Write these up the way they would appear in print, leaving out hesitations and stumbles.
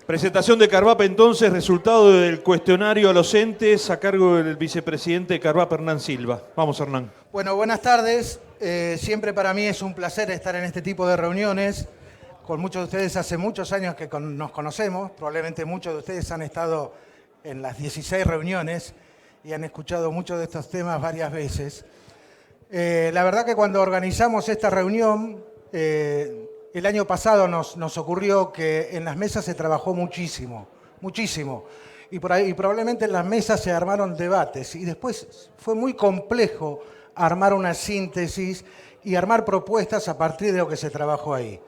Presentación de Carvap entonces, resultado del cuestionario a los entes a cargo del vicepresidente de Carvap, Hernán Silva. Vamos, Hernán. Bueno, buenas tardes. Siempre para mí es un placer estar en este tipo de reuniones. Con muchos de ustedes hace muchos años que nos conocemos. Probablemente muchos de ustedes han estado en las 16 reuniones y han escuchado muchos de estos temas varias veces. La verdad que cuando organizamos esta reunión, el año pasado nos ocurrió que en las mesas se trabajó muchísimo, muchísimo. Y probablemente en las mesas se armaron debates y después fue muy complejo armar una síntesis y armar propuestas a partir de lo que se trabajó ahí.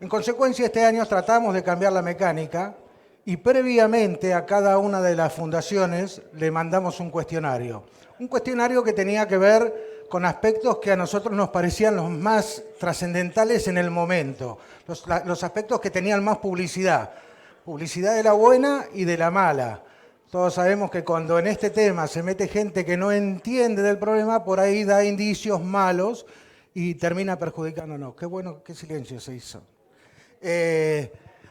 En consecuencia, este año tratamos de cambiar la mecánica y previamente a cada una de las fundaciones le mandamos un cuestionario. Un cuestionario que tenía que ver con aspectos que a nosotros nos parecían los más trascendentales en el momento, los aspectos que tenían más publicidad. Publicidad de la buena y de la mala. Todos sabemos que cuando en este tema se mete gente que no entiende del problema, por ahí da indicios malos y termina perjudicándonos. Qué bueno, qué silencio se hizo.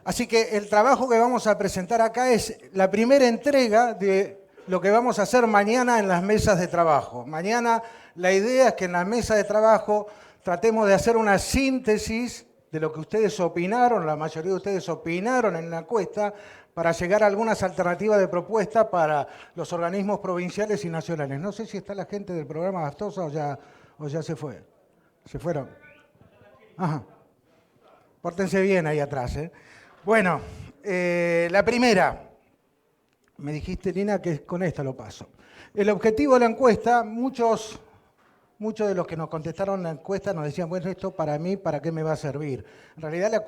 Así que el trabajo que vamos a presentar acá es la primera entrega de lo que vamos a hacer mañana en las mesas de trabajo. Mañana la idea es que en la mesa de trabajo tratemos de hacer una síntesis de lo que ustedes opinaron, la mayoría de ustedes opinaron en la encuesta, para llegar a algunas alternativas de propuesta para los organismos provinciales y nacionales. No sé si está la gente del programa Gastosa o ya se fue. ¿Se fueron? Ajá. Pórtense bien ahí atrás, ¿eh? Bueno, la primera. Me dijiste, Lina, que con esta lo paso. El objetivo de la encuesta, muchos de los que nos contestaron la encuesta nos decían, bueno, esto para mí, ¿para qué me va a servir? En realidad la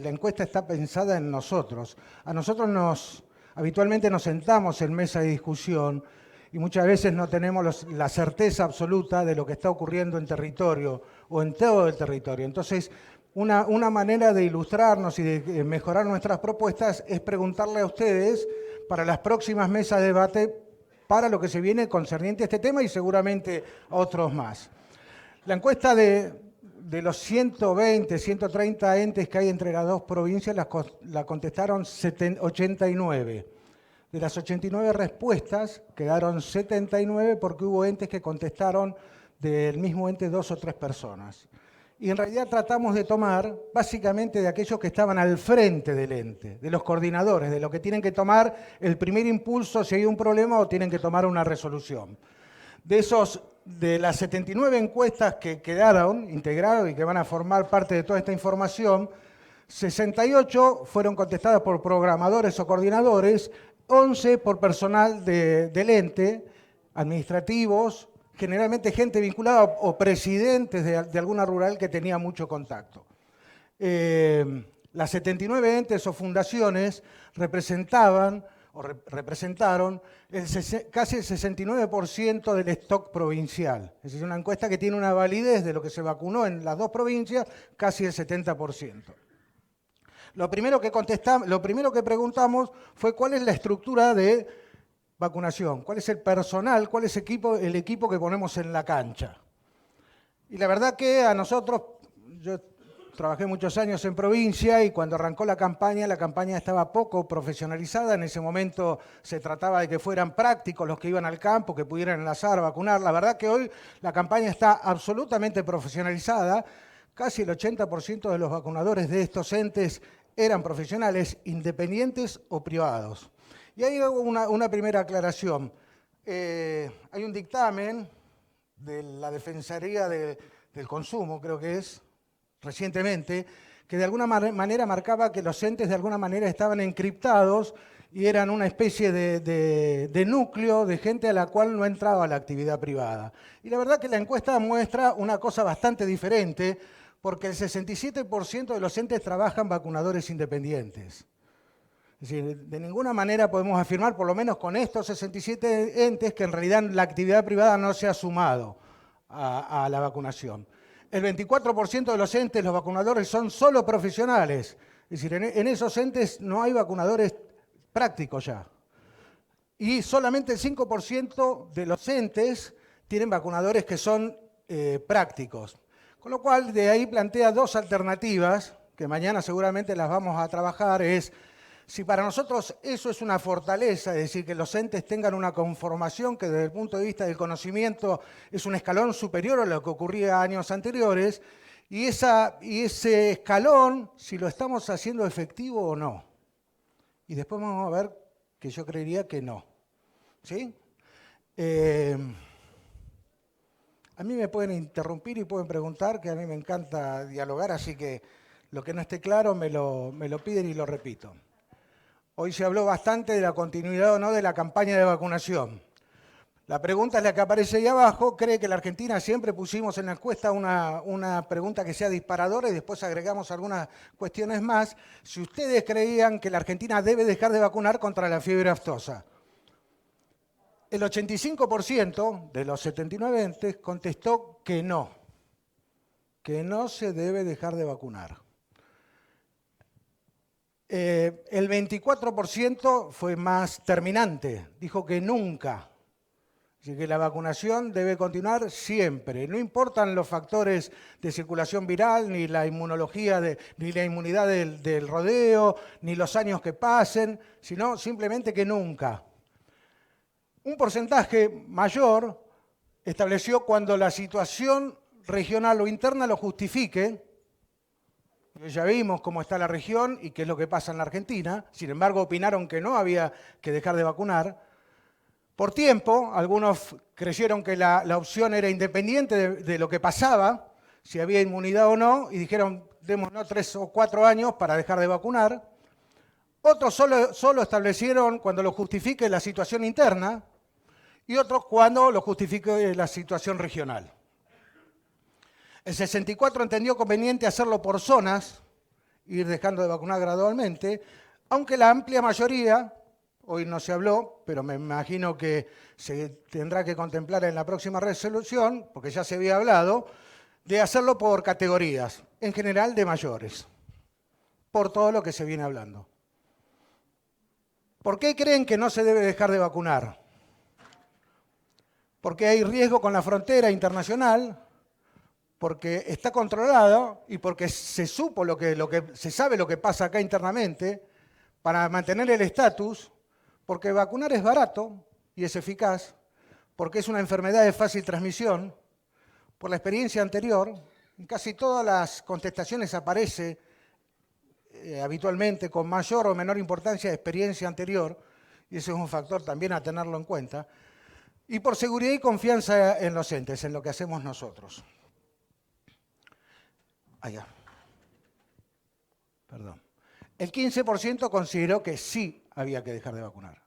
encuesta está pensada en nosotros. A nosotros habitualmente nos sentamos en mesa de discusión y muchas veces no tenemos la certeza absoluta de lo que está ocurriendo en territorio o en todo el territorio. Entonces, una manera de ilustrarnos y de mejorar nuestras propuestas es preguntarle a ustedes para las próximas mesas de debate para lo que se viene concerniente a este tema y seguramente a otros más. La encuesta de los 120, 130 entes que hay entre las dos provincias la contestaron 89. De las 89 respuestas quedaron 79 porque hubo entes que contestaron del mismo ente 2 o 3 personas. Y en realidad tratamos de tomar básicamente de aquellos que estaban al frente del ente, de los coordinadores, de los que tienen que tomar el primer impulso si hay un problema o tienen que tomar una resolución. De las 79 encuestas que quedaron integradas y que van a formar parte de toda esta información, 68 fueron contestadas por programadores o coordinadores, 11 por personal del ente, administrativos, generalmente gente vinculada o presidentes de alguna rural que tenía mucho contacto. Las 79 entes o fundaciones representaron casi el 69% del stock provincial. Es decir, una encuesta que tiene una validez de lo que se vacunó en las dos provincias, casi el 70%. Lo primero que preguntamos fue cuál es la estructura de vacunación, cuál es el personal, cuál es el equipo que ponemos en la cancha. Y la verdad que a nosotros, yo trabajé muchos años en provincia y cuando arrancó la campaña estaba poco profesionalizada. En ese momento se trataba de que fueran prácticos los que iban al campo, que pudieran enlazar, vacunar. La verdad que hoy la campaña está absolutamente profesionalizada. Casi el 80% de los vacunadores de estos entes eran profesionales, independientes o privados. Y ahí hago una primera aclaración. Hay un dictamen de la Defensoría del Consumo, creo que es, recientemente, que de alguna manera marcaba que los entes de alguna manera estaban encriptados y eran una especie de núcleo de gente a la cual no entraba la actividad privada. Y la verdad que la encuesta muestra una cosa bastante diferente, porque el 67% de los entes trabajan vacunadores independientes. Es decir, de ninguna manera podemos afirmar, por lo menos con estos 67 entes, que en realidad la actividad privada no se ha sumado a la vacunación. El 24% de los entes, los vacunadores, son solo profesionales. Es decir, en esos entes no hay vacunadores prácticos ya. Y solamente el 5% de los entes tienen vacunadores que son prácticos. Con lo cual, de ahí plantea dos alternativas, que mañana seguramente las vamos a trabajar, es Si para nosotros eso es una fortaleza, es decir, que los entes tengan una conformación que desde el punto de vista del conocimiento es un escalón superior a lo que ocurría años anteriores, y ese escalón, si lo estamos haciendo efectivo o no. Y después vamos a ver que yo creería que no. ¿Sí? A mí me pueden interrumpir y pueden preguntar, que a mí me encanta dialogar, así que lo que no esté claro me lo piden y lo repito. Hoy se habló bastante de la continuidad o no de la campaña de vacunación. La pregunta es la que aparece ahí abajo. ¿Cree que la Argentina, siempre pusimos en la encuesta una pregunta que sea disparadora y después agregamos algunas cuestiones más? Si ustedes creían que la Argentina debe dejar de vacunar contra la fiebre aftosa. El 85% de los 79 entes contestó que no se debe dejar de vacunar. El 24% fue más terminante, dijo que nunca, así que la vacunación debe continuar siempre. No importan los factores de circulación viral, ni la inmunología, ni la inmunidad del rodeo, ni los años que pasen, sino simplemente que nunca. Un porcentaje mayor estableció cuando la situación regional o interna lo justifique. Ya vimos cómo está la región y qué es lo que pasa en la Argentina. Sin embargo, opinaron que no había que dejar de vacunar. Por tiempo, algunos creyeron que la opción era independiente de lo que pasaba, si había inmunidad o no, y dijeron, démonos 3 o 4 años para dejar de vacunar. Otros solo establecieron cuando lo justifique la situación interna y otros cuando lo justifique la situación regional. El 64% entendió conveniente hacerlo por zonas, ir dejando de vacunar gradualmente, aunque la amplia mayoría, hoy no se habló, pero me imagino que se tendrá que contemplar en la próxima resolución, porque ya se había hablado, de hacerlo por categorías, en general de mayores, por todo lo que se viene hablando. ¿Por qué creen que no se debe dejar de vacunar? Porque hay riesgo con la frontera internacional, porque está controlado y porque se sabe lo que pasa acá internamente para mantener el estatus, porque vacunar es barato y es eficaz, porque es una enfermedad de fácil transmisión. Por la experiencia anterior, en casi todas las contestaciones aparece habitualmente con mayor o menor importancia de experiencia anterior, y ese es un factor también a tenerlo en cuenta, y por seguridad y confianza en los entes, en lo que hacemos nosotros. Allá. Perdón. El 15% consideró que sí había que dejar de vacunar.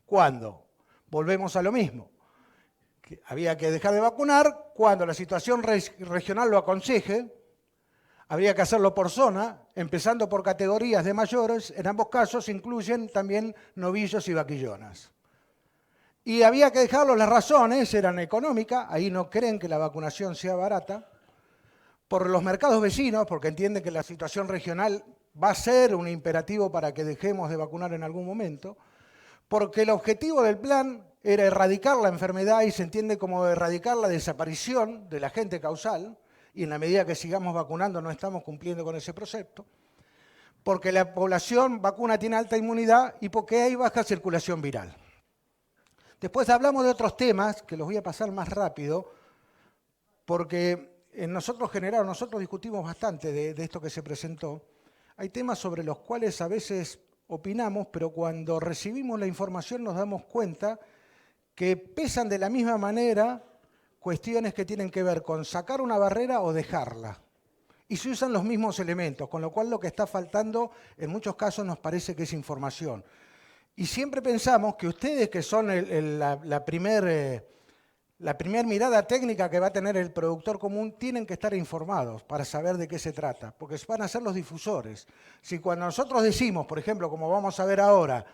¿Cuándo? Volvemos a lo mismo. Que había que dejar de vacunar cuando la situación regional lo aconseje. Habría que hacerlo por zona, empezando por categorías de mayores. En ambos casos incluyen también novillos y vaquillonas. Y había que dejarlo, las razones eran económicas. Ahí no creen que la vacunación sea barata. Por los mercados vecinos, porque entienden que la situación regional va a ser un imperativo para que dejemos de vacunar en algún momento, porque el objetivo del plan era erradicar la enfermedad y se entiende como erradicar la desaparición del agente causal, y en la medida que sigamos vacunando no estamos cumpliendo con ese precepto, porque la población vacuna tiene alta inmunidad y porque hay baja circulación viral. Después hablamos de otros temas, que los voy a pasar más rápido, porque nosotros discutimos bastante de esto que se presentó. Hay temas sobre los cuales a veces opinamos, pero cuando recibimos la información nos damos cuenta que pesan de la misma manera cuestiones que tienen que ver con sacar una barrera o dejarla. Y se usan los mismos elementos, con lo cual lo que está faltando en muchos casos nos parece que es información. Y siempre pensamos que ustedes, que son la primer mirada técnica que va a tener el productor común, tienen que estar informados para saber de qué se trata, porque van a ser los difusores. Si cuando nosotros decimos, por ejemplo, como vamos a ver ahora,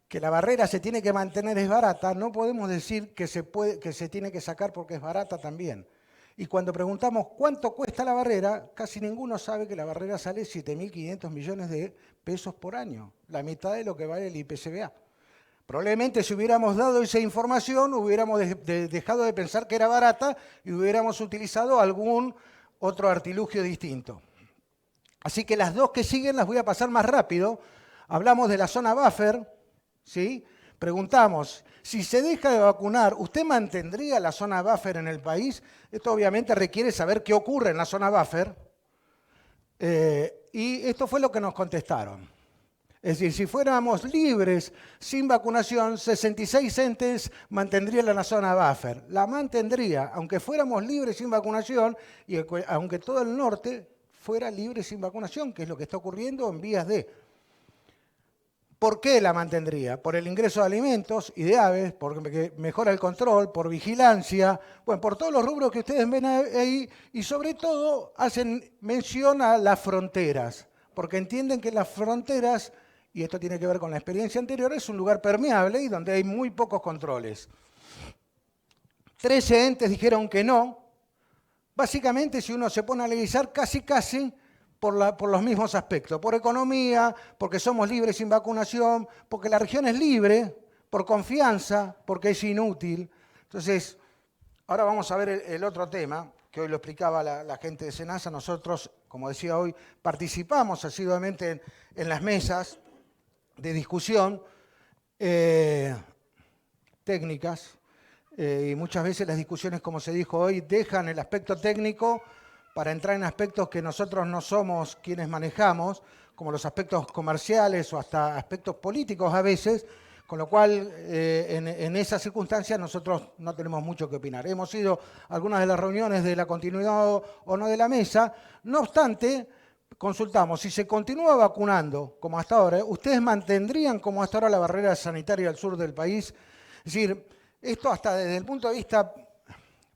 que la barrera se tiene que mantener es barata, no podemos decir que se tiene que sacar porque es barata también. Y cuando preguntamos cuánto cuesta la barrera, casi ninguno sabe que la barrera sale 7.500 millones de pesos por año, la mitad de lo que vale el IPCBA. Probablemente si hubiéramos dado esa información, hubiéramos dejado de pensar que era barata y hubiéramos utilizado algún otro artilugio distinto. Así que las dos que siguen las voy a pasar más rápido. Hablamos de la zona buffer, ¿sí? Preguntamos, si se deja de vacunar, ¿usted mantendría la zona buffer en el país? Esto obviamente requiere saber qué ocurre en la zona buffer. Y esto fue lo que nos contestaron. Es decir, si fuéramos libres sin vacunación, 66 entes mantendrían la zona buffer. La mantendría, aunque fuéramos libres sin vacunación y aunque todo el norte fuera libre sin vacunación, que es lo que está ocurriendo en vías de. ¿Por qué la mantendría? Por el ingreso de alimentos y de aves, porque mejora el control, por vigilancia, bueno, por todos los rubros que ustedes ven ahí y sobre todo hacen mención a las fronteras, porque entienden que las fronteras, y esto tiene que ver con la experiencia anterior, es un lugar permeable y donde hay muy pocos controles. 13 entes dijeron que no. Básicamente, si uno se pone a analizar, casi por los mismos aspectos. Por economía, porque somos libres sin vacunación, porque la región es libre, por confianza, porque es inútil. Entonces, ahora vamos a ver el otro tema, que hoy lo explicaba la gente de SENASA. Nosotros, como decía hoy, participamos asiduamente en las mesas de discusión técnicas, y muchas veces las discusiones, como se dijo hoy, dejan el aspecto técnico para entrar en aspectos que nosotros no somos quienes manejamos, como los aspectos comerciales o hasta aspectos políticos a veces, con lo cual en esas circunstancias nosotros no tenemos mucho que opinar. Hemos ido a algunas de las reuniones de la continuidad o no de la mesa, no obstante, consultamos, si se continúa vacunando como hasta ahora, ¿ustedes mantendrían como hasta ahora la barrera sanitaria al sur del país? Es decir, esto hasta desde el punto de vista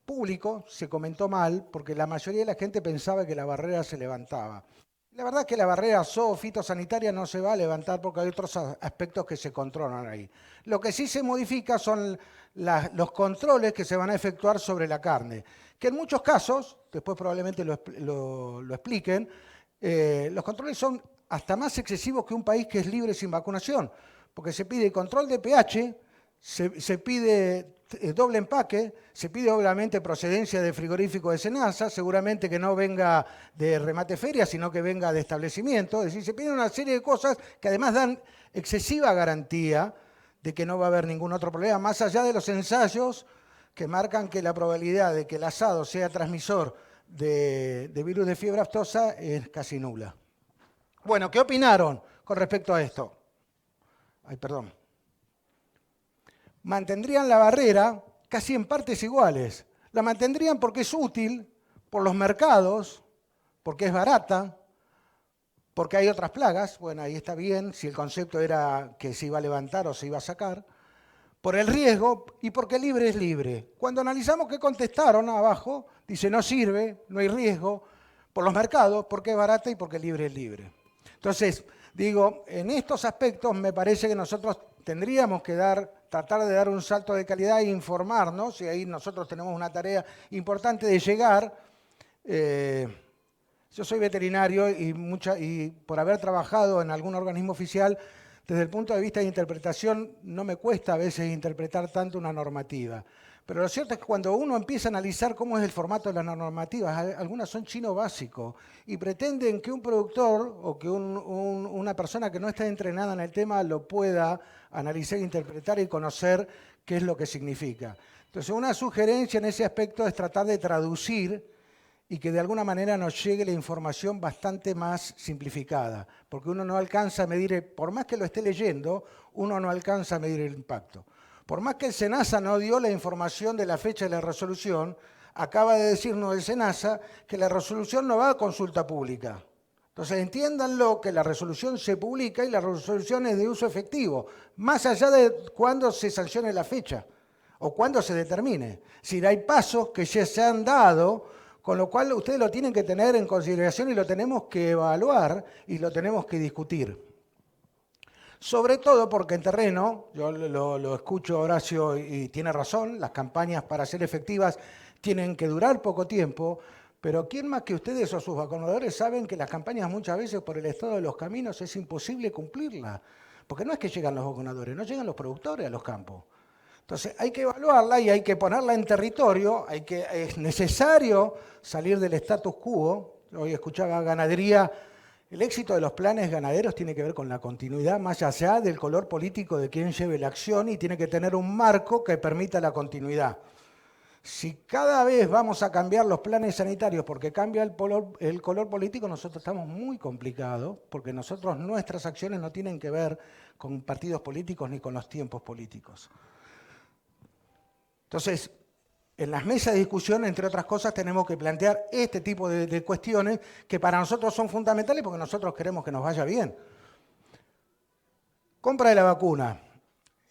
público se comentó mal, porque la mayoría de la gente pensaba que la barrera se levantaba. La verdad es que la barrera zoofitosanitaria no se va a levantar porque hay otros aspectos que se controlan ahí. Lo que sí se modifica son los controles que se van a efectuar sobre la carne, que en muchos casos, después probablemente lo expliquen, los controles son hasta más excesivos que un país que es libre sin vacunación, porque se pide control de pH, se pide doble empaque, se pide obviamente procedencia de frigorífico de SENASA, seguramente que no venga de remate feria, sino que venga de establecimiento. Es decir, se pide una serie de cosas que además dan excesiva garantía de que no va a haber ningún otro problema, más allá de los ensayos que marcan que la probabilidad de que el asado sea transmisor de virus de fiebre aftosa es casi nula. Bueno, ¿qué opinaron con respecto a esto? Ay, perdón. Mantendrían la barrera casi en partes iguales. La mantendrían porque es útil, por los mercados, porque es barata, porque hay otras plagas. Bueno, ahí está bien, si el concepto era que se iba a levantar o se iba a sacar. Por el riesgo y porque libre es libre. Cuando analizamos qué contestaron abajo, dice no sirve, no hay riesgo, por los mercados, porque es barata y porque libre es libre. Entonces, digo, en estos aspectos me parece que nosotros tendríamos que tratar de dar un salto de calidad e informarnos, y ahí nosotros tenemos una tarea importante de llegar. Yo soy veterinario y por haber trabajado en algún organismo oficial, desde el punto de vista de interpretación, no me cuesta a veces interpretar tanto una normativa. Pero lo cierto es que cuando uno empieza a analizar cómo es el formato de las normativas, algunas son chino básico y pretenden que un productor o que una persona que no está entrenada en el tema lo pueda analizar, interpretar y conocer qué es lo que significa. Entonces, una sugerencia en ese aspecto es tratar de traducir y que de alguna manera nos llegue la información bastante más simplificada, porque uno no alcanza a medir, por más que lo esté leyendo, uno no alcanza a medir el impacto. Por más que el SENASA no dio la información de la fecha de la resolución, acaba de decirnos el SENASA que la resolución no va a consulta pública. Entonces entiéndanlo que la resolución se publica y la resolución es de uso efectivo, más allá de cuándo se sancione la fecha o cuándo se determine. Si hay pasos que ya se han dado, con lo cual ustedes lo tienen que tener en consideración y lo tenemos que evaluar y lo tenemos que discutir. Sobre todo porque en terreno, yo lo escucho a Horacio y tiene razón, las campañas para ser efectivas tienen que durar poco tiempo, pero ¿quién más que ustedes o sus vacunadores saben que las campañas muchas veces por el estado de los caminos es imposible cumplirlas? Porque no es que llegan los vacunadores, no llegan los productores a los campos. Entonces hay que evaluarla y hay que ponerla en territorio, es necesario salir del status quo. Hoy escuchaba ganadería El éxito de los planes ganaderos tiene que ver con la continuidad más allá del color político de quien lleve la acción y tiene que tener un marco que permita la continuidad. Si cada vez vamos a cambiar los planes sanitarios porque cambia el color político, nosotros estamos muy complicados porque nuestras acciones no tienen que ver con partidos políticos ni con los tiempos políticos. Entonces, en las mesas de discusión, entre otras cosas, tenemos que plantear este tipo de cuestiones que para nosotros son fundamentales porque nosotros queremos que nos vaya bien. Compra de la vacuna.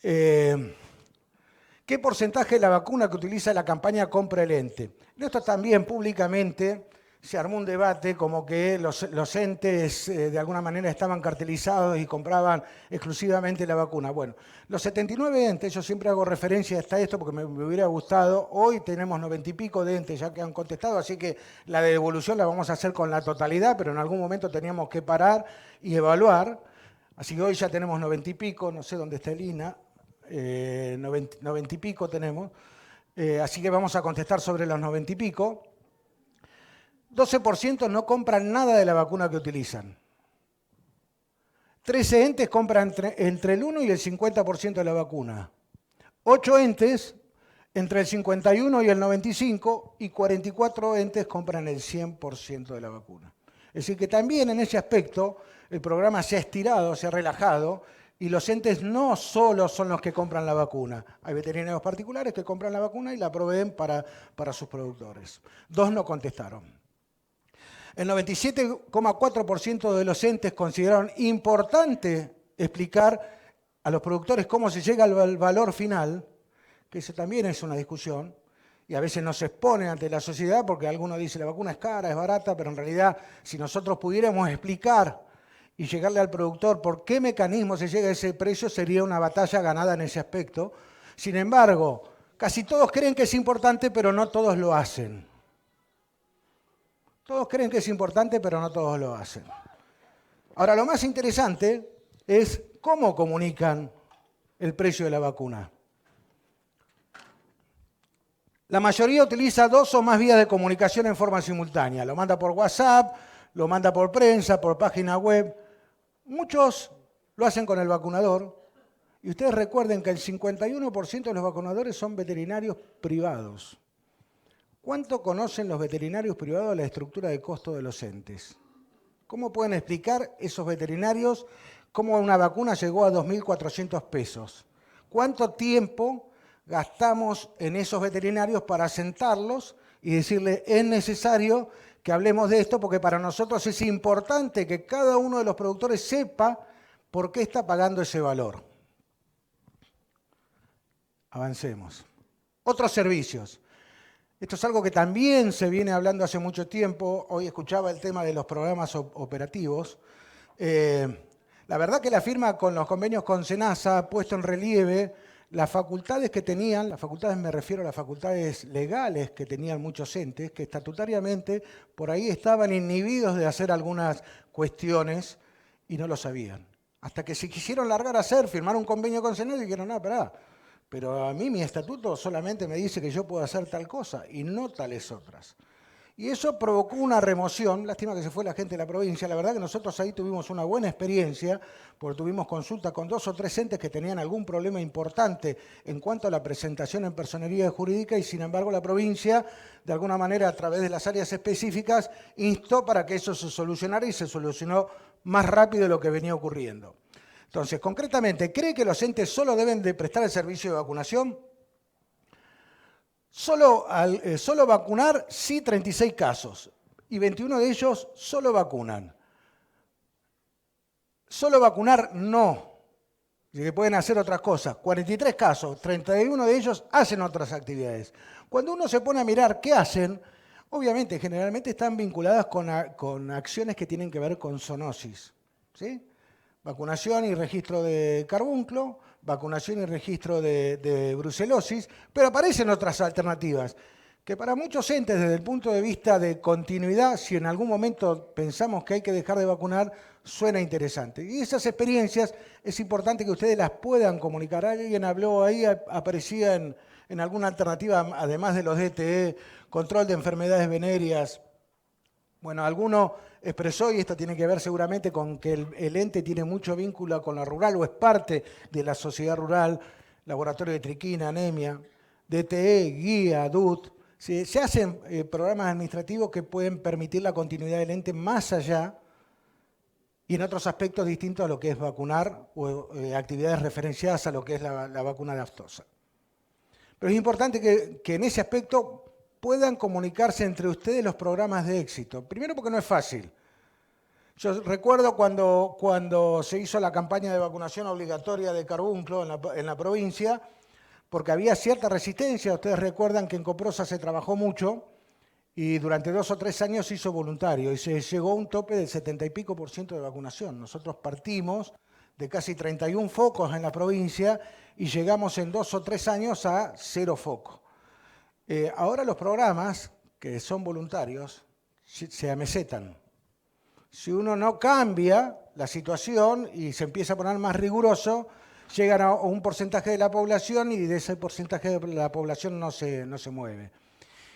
¿Qué porcentaje de la vacuna que utiliza la campaña compra el ente? Esto también públicamente se armó un debate como que los entes de alguna manera estaban cartelizados y compraban exclusivamente la vacuna. Bueno, los 79 entes, yo siempre hago referencia hasta esto porque me hubiera gustado, hoy tenemos 90 y pico de entes ya que han contestado, así que la devolución la vamos a hacer con la totalidad, pero en algún momento teníamos que parar y evaluar, así que hoy ya tenemos 90 y pico, no sé dónde está el INA, 90 y pico tenemos, así que vamos a contestar sobre los 90 y pico. 12% no compran nada de la vacuna que utilizan. 13 entes compran entre el 1 y el 50% de la vacuna. 8 entes entre el 51 y el 95 y 44 entes compran el 100% de la vacuna. Es decir, que también en ese aspecto el programa se ha estirado, se ha relajado y los entes no solo son los que compran la vacuna. Hay veterinarios particulares que compran la vacuna y la proveen para sus productores. 2 no contestaron. El 97,4% de los entes consideraron importante explicar a los productores cómo se llega al valor final, que eso también es una discusión, y a veces no se expone ante la sociedad porque alguno dice la vacuna es cara, es barata, pero en realidad si nosotros pudiéramos explicar y llegarle al productor por qué mecanismo se llega a ese precio, sería una batalla ganada en ese aspecto. Sin embargo, casi todos creen que es importante, pero no todos lo hacen. Todos creen que es importante, pero no todos lo hacen. Ahora, lo más interesante es cómo comunican el precio de la vacuna. La mayoría utiliza 2 o más vías de comunicación en forma simultánea. Lo manda por WhatsApp, lo manda por prensa, por página web. Muchos lo hacen con el vacunador. Y ustedes recuerden que el 51% de los vacunadores son veterinarios privados. ¿Cuánto conocen los veterinarios privados la estructura de costo de los entes? ¿Cómo pueden explicar esos veterinarios cómo una vacuna llegó a 2.400 pesos? ¿Cuánto tiempo gastamos en esos veterinarios para sentarlos y decirles es necesario que hablemos de esto porque para nosotros es importante que cada uno de los productores sepa por qué está pagando ese valor? Avancemos. Otros servicios. Esto es algo que también se viene hablando hace mucho tiempo. Hoy escuchaba el tema de los programas operativos. La verdad que la firma con los convenios con SENASA ha puesto en relieve las facultades que tenían, las facultades me refiero a las facultades legales que tenían muchos entes, que estatutariamente por ahí estaban inhibidos de hacer algunas cuestiones y no lo sabían. Hasta que se quisieron largar a hacer, firmar un convenio con SENASA y dijeron, no, pará. Pero a mí mi estatuto solamente me dice que yo puedo hacer tal cosa y no tales otras. Y eso provocó una remoción, lástima que se fue la gente de la provincia, la verdad que nosotros ahí tuvimos una buena experiencia, porque tuvimos consulta con 2 o 3 entes que tenían algún problema importante en cuanto a la presentación en personería jurídica y sin embargo la provincia, de alguna manera a través de las áreas específicas, instó para que eso se solucionara y se solucionó más rápido de lo que venía ocurriendo. Entonces, concretamente, ¿cree que los entes solo deben de prestar el servicio de vacunación? Solo vacunar, sí, 36 casos. Y 21 de ellos solo vacunan. Solo vacunar, no. Y que pueden hacer otras cosas. 43 casos, 31 de ellos hacen otras actividades. Cuando uno se pone a mirar qué hacen, obviamente, generalmente están vinculadas con acciones que tienen que ver con zoonosis, ¿sí? Vacunación y registro de carbunclo, vacunación y registro de brucelosis, pero aparecen otras alternativas que para muchos entes desde el punto de vista de continuidad, si en algún momento pensamos que hay que dejar de vacunar, suena interesante. Y esas experiencias es importante que ustedes las puedan comunicar. Alguien habló ahí, aparecía en alguna alternativa, además de los DTE, control de enfermedades venéreas, Bueno, alguno expresó, y esto tiene que ver seguramente con que el ente tiene mucho vínculo con la rural o es parte de la sociedad rural, laboratorio de triquina, anemia, DTE, guía, DUT. Se hacen programas administrativos que pueden permitir la continuidad del ente más allá y en otros aspectos distintos a lo que es vacunar o actividades referenciadas a lo que es la vacuna de aftosa. Pero es importante que en ese aspecto puedan comunicarse entre ustedes los programas de éxito. Primero porque no es fácil. Yo recuerdo cuando se hizo la campaña de vacunación obligatoria de carbunclo en la provincia, porque había cierta resistencia. Ustedes recuerdan que en Coprosa se trabajó mucho y durante 2 o 3 años se hizo voluntario y se llegó a un tope del 70 y pico % de vacunación. Nosotros partimos de casi 31 focos en la provincia y llegamos en 2 o 3 años a 0 focos. Ahora los programas, que son voluntarios, se amesetan. Si uno no cambia la situación y se empieza a poner más riguroso, llegan a un porcentaje de la población y de ese porcentaje de la población no se mueve.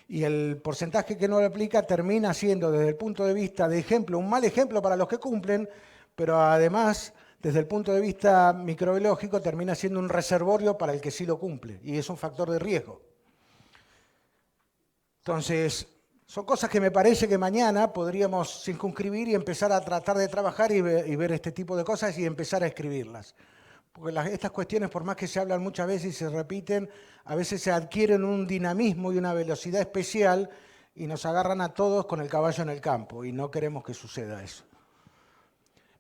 Y el porcentaje que no lo aplica termina siendo, desde el punto de vista de ejemplo, un mal ejemplo para los que cumplen, pero además, desde el punto de vista microbiológico, termina siendo un reservorio para el que sí lo cumple, y es un factor de riesgo. Entonces, son cosas que me parece que mañana podríamos circunscribir y empezar a tratar de trabajar y ver este tipo de cosas y empezar a escribirlas. Porque estas cuestiones, por más que se hablan muchas veces y se repiten, a veces se adquieren un dinamismo y una velocidad especial y nos agarran a todos con el caballo en el campo y no queremos que suceda eso.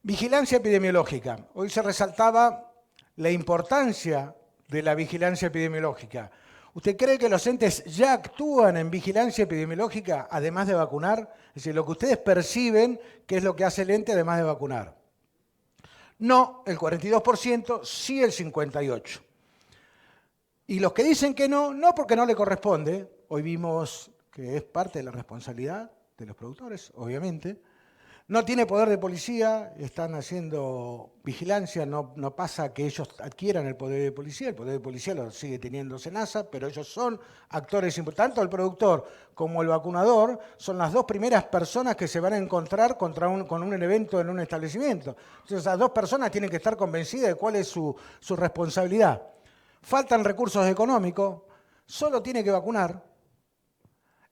Vigilancia epidemiológica. Hoy se resaltaba la importancia de la vigilancia epidemiológica. ¿Usted cree que los entes ya actúan en vigilancia epidemiológica además de vacunar? Es decir, lo que ustedes perciben, ¿qué es lo que hace el ente además de vacunar? No, el 42%, sí el 58%. Y los que dicen que no, no porque no le corresponde, hoy vimos que es parte de la responsabilidad de los productores, obviamente. No tiene poder de policía, están haciendo vigilancia, no pasa que ellos adquieran el poder de policía lo sigue teniendo SENASA, pero ellos son actores importantes. Tanto el productor como el vacunador son las 2 primeras personas que se van a encontrar con un evento en un establecimiento. Entonces, esas 2 personas tienen que estar convencidas de cuál es su responsabilidad. Faltan recursos económicos, solo tiene que vacunar,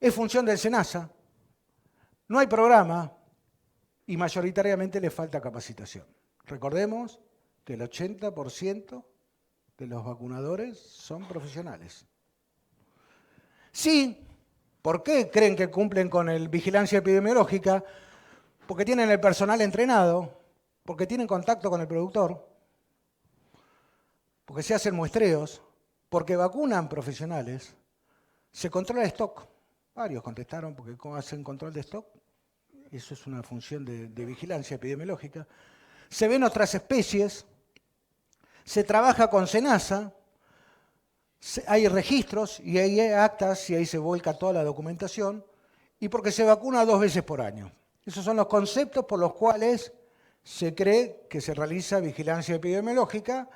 es función del SENASA, no hay programa, y mayoritariamente le falta capacitación. Recordemos que el 80% de los vacunadores son profesionales. Sí, ¿por qué creen que cumplen con el vigilancia epidemiológica? Porque tienen el personal entrenado, porque tienen contacto con el productor, porque se hacen muestreos, porque vacunan profesionales, se controla el stock. Varios contestaron porque ¿cómo hacen control de stock? Eso es una función de vigilancia epidemiológica. Se ven otras especies, se trabaja con SENASA, hay registros y hay actas y ahí se vuelca toda la documentación, y porque se vacuna 2 veces por año. Esos son los conceptos por los cuales se cree que se realiza vigilancia epidemiológica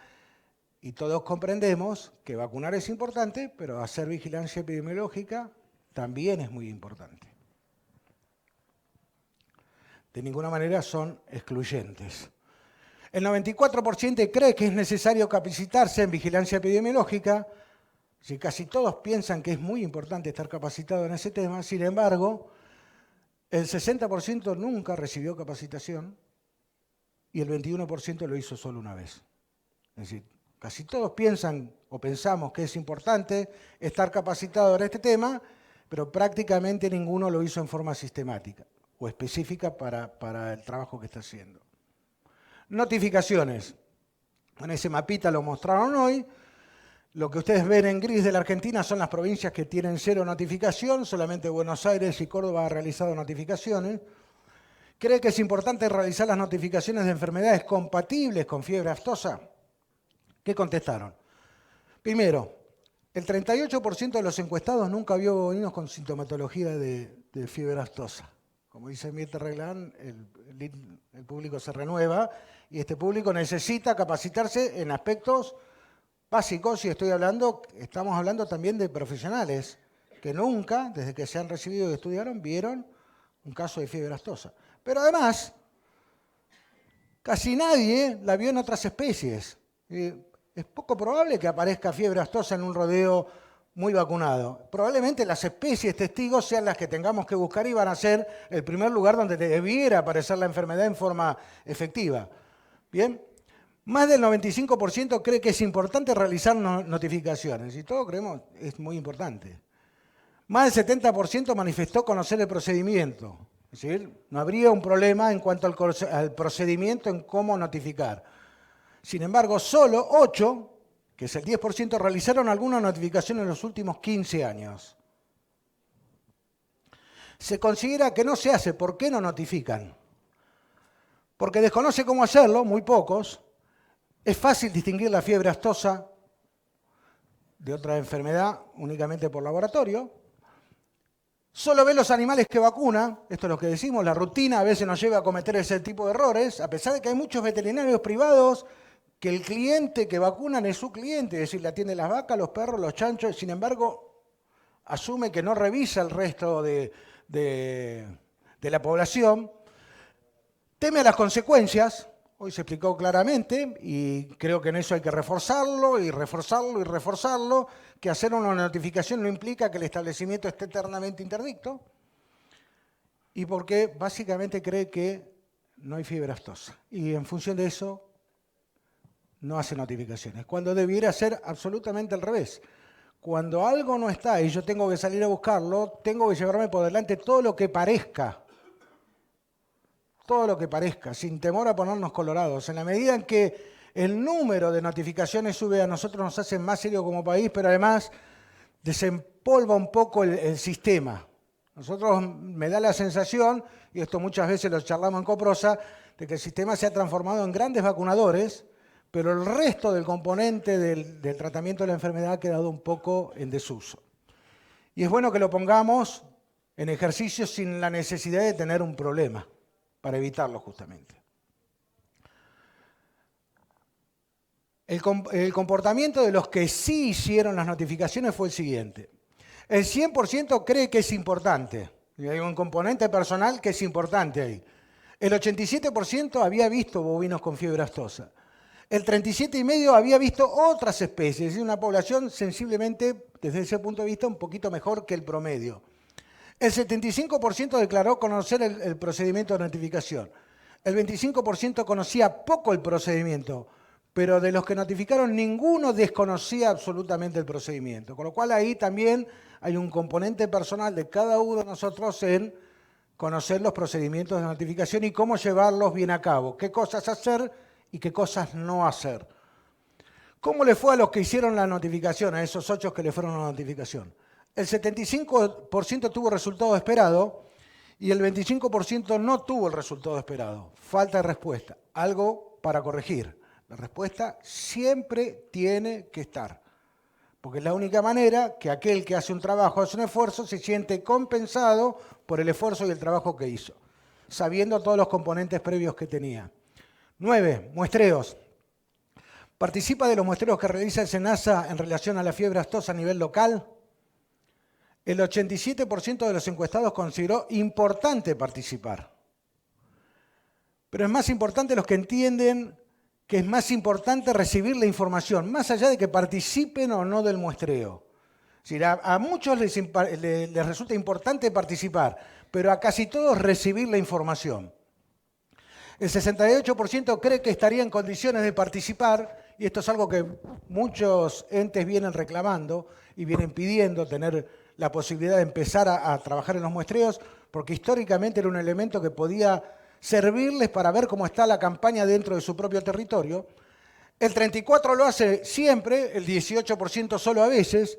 y todos comprendemos que vacunar es importante, pero hacer vigilancia epidemiológica también es muy importante. De ninguna manera son excluyentes. El 94% cree que es necesario capacitarse en vigilancia epidemiológica. Si casi todos piensan que es muy importante estar capacitado en ese tema, sin embargo, el 60% nunca recibió capacitación y el 21% lo hizo solo una vez. Es decir, casi todos piensan o pensamos que es importante estar capacitado en este tema, pero prácticamente ninguno lo hizo en forma sistemática o específica para el trabajo que está haciendo. Notificaciones. En ese mapita lo mostraron hoy. Lo que ustedes ven en gris de la Argentina son las provincias que tienen 0 notificación. Solamente Buenos Aires y Córdoba han realizado notificaciones. ¿Cree que es importante realizar las notificaciones de enfermedades compatibles con fiebre aftosa? ¿Qué contestaron? Primero, el 38% de los encuestados nunca vio bovinos con sintomatología de fiebre aftosa. Como dice Mirta Reglán, el público se renueva y este público necesita capacitarse en aspectos básicos y estamos hablando también de profesionales que nunca, desde que se han recibido y estudiaron, vieron un caso de fiebre aftosa. Pero además, casi nadie la vio en otras especies. Es poco probable que aparezca fiebre aftosa en un rodeo muy vacunado. Probablemente las especies testigos sean las que tengamos que buscar y van a ser el primer lugar donde debiera aparecer la enfermedad en forma efectiva. Bien, más del 95% cree que es importante realizar notificaciones, y todos creemos que es muy importante. Más del 70% manifestó conocer el procedimiento, es decir, no habría un problema en cuanto al procedimiento en cómo notificar. Sin embargo, solo 8%, que es el 10%, realizaron alguna notificación en los últimos 15 años. Se considera que no se hace. ¿Por qué no notifican? Porque desconoce cómo hacerlo, muy pocos. Es fácil distinguir la fiebre aftosa de otra enfermedad únicamente por laboratorio. Solo ve los animales que vacuna, esto es lo que decimos, la rutina a veces nos lleva a cometer ese tipo de errores, a pesar de que hay muchos veterinarios privados que el cliente que vacunan es su cliente, es decir, le atiende las vacas, los perros, los chanchos, sin embargo, asume que no revisa el resto de la población, teme a las consecuencias, hoy se explicó claramente, y creo que en eso hay que reforzarlo, y reforzarlo, y reforzarlo, que hacer una notificación no implica que el establecimiento esté eternamente interdicto, y porque básicamente cree que no hay fiebre aftosa, y en función de eso no hace notificaciones, cuando debiera ser absolutamente al revés. Cuando algo no está y yo tengo que salir a buscarlo, tengo que llevarme por delante todo lo que parezca, sin temor a ponernos colorados. En la medida en que el número de notificaciones sube, a nosotros nos hace más serio como país, pero además desempolva un poco el sistema. Nosotros me da la sensación, y esto muchas veces lo charlamos en Coprosa, de que el sistema se ha transformado en grandes vacunadores, pero el resto del componente del tratamiento de la enfermedad ha quedado un poco en desuso. Y es bueno que lo pongamos en ejercicio sin la necesidad de tener un problema, para evitarlo justamente. El comportamiento de los que sí hicieron las notificaciones fue el siguiente. El 100% cree que es importante. Y hay un componente personal que es importante ahí. El 87% había visto bovinos con fiebre aftosa. El 37,5% había visto otras especies, es decir, una población sensiblemente, desde ese punto de vista, un poquito mejor que el promedio. El 75% declaró conocer el procedimiento de notificación. El 25% conocía poco el procedimiento, pero de los que notificaron, ninguno desconocía absolutamente el procedimiento. Con lo cual ahí también hay un componente personal de cada uno de nosotros en conocer los procedimientos de notificación y cómo llevarlos bien a cabo, qué cosas hacer y qué cosas no hacer. ¿Cómo le fue a los que hicieron la notificación, a esos 8 que le fueron a la notificación? El 75% tuvo resultado esperado y el 25% no tuvo el resultado esperado. Falta de respuesta, algo para corregir. La respuesta siempre tiene que estar, porque es la única manera que aquel que hace un trabajo, hace un esfuerzo, se siente compensado por el esfuerzo y el trabajo que hizo, sabiendo todos los componentes previos que tenía. 9. Muestreos. ¿Participa de los muestreos que realiza el SENASA en relación a la fiebre aftosa a nivel local? El 87% de los encuestados consideró importante participar. Pero es más importante los que entienden que es más importante recibir la información, más allá de que participen o no del muestreo. Es decir, a muchos les resulta importante participar, pero a casi todos recibir la información. El 68% cree que estaría en condiciones de participar, y esto es algo que muchos entes vienen reclamando y vienen pidiendo tener la posibilidad de empezar a trabajar en los muestreos, porque históricamente era un elemento que podía servirles para ver cómo está la campaña dentro de su propio territorio. El 34% lo hace siempre, el 18% solo a veces,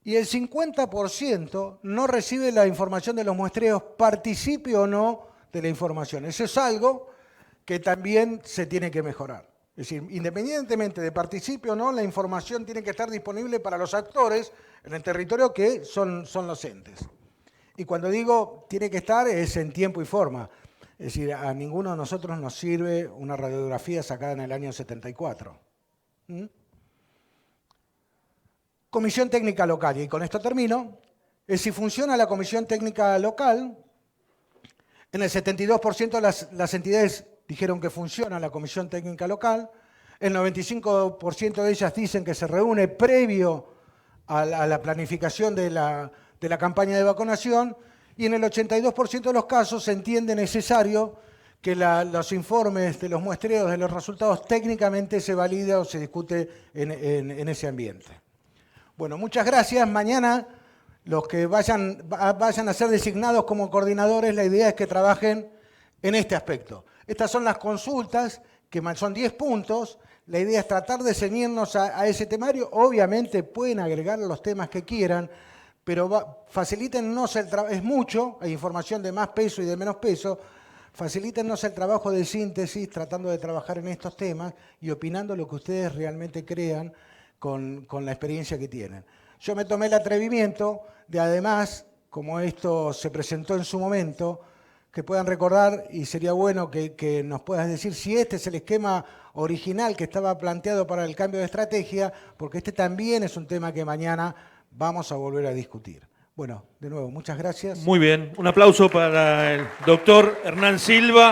y el 50% no recibe la información de los muestreos, participe o no de la información. Eso es algo que también se tiene que mejorar. Es decir, independientemente de participe o no, la información tiene que estar disponible para los actores en el territorio que son los entes. Y cuando digo tiene que estar, es en tiempo y forma. Es decir, a ninguno de nosotros nos sirve una radiografía sacada en el año 74. Comisión técnica local, y con esto termino. Si funciona la comisión técnica local, En el 72% las entidades dijeron que funciona la Comisión Técnica Local. El 95% de ellas dicen que se reúne previo a la planificación de la campaña de vacunación. Y en el 82% de los casos se entiende necesario que los informes de los muestreos de los resultados técnicamente se valida o se discute en ese ambiente. Bueno, muchas gracias. Mañana los que vayan a ser designados como coordinadores, la idea es que trabajen en este aspecto. Estas son las consultas, que son 10 puntos. La idea es tratar de ceñirnos a ese temario. Obviamente pueden agregar los temas que quieran, pero facilítennos el trabajo. Es mucho, hay información de más peso y de menos peso. Facilítennos el trabajo de síntesis, tratando de trabajar en estos temas y opinando lo que ustedes realmente crean con la experiencia que tienen. Yo me tomé el atrevimiento de, además, como esto se presentó en su momento, que puedan recordar, y sería bueno que nos puedas decir si este es el esquema original que estaba planteado para el cambio de estrategia, porque este también es un tema que mañana vamos a volver a discutir. Bueno, de nuevo, muchas gracias. Muy bien, un aplauso para el doctor Hernán Silva.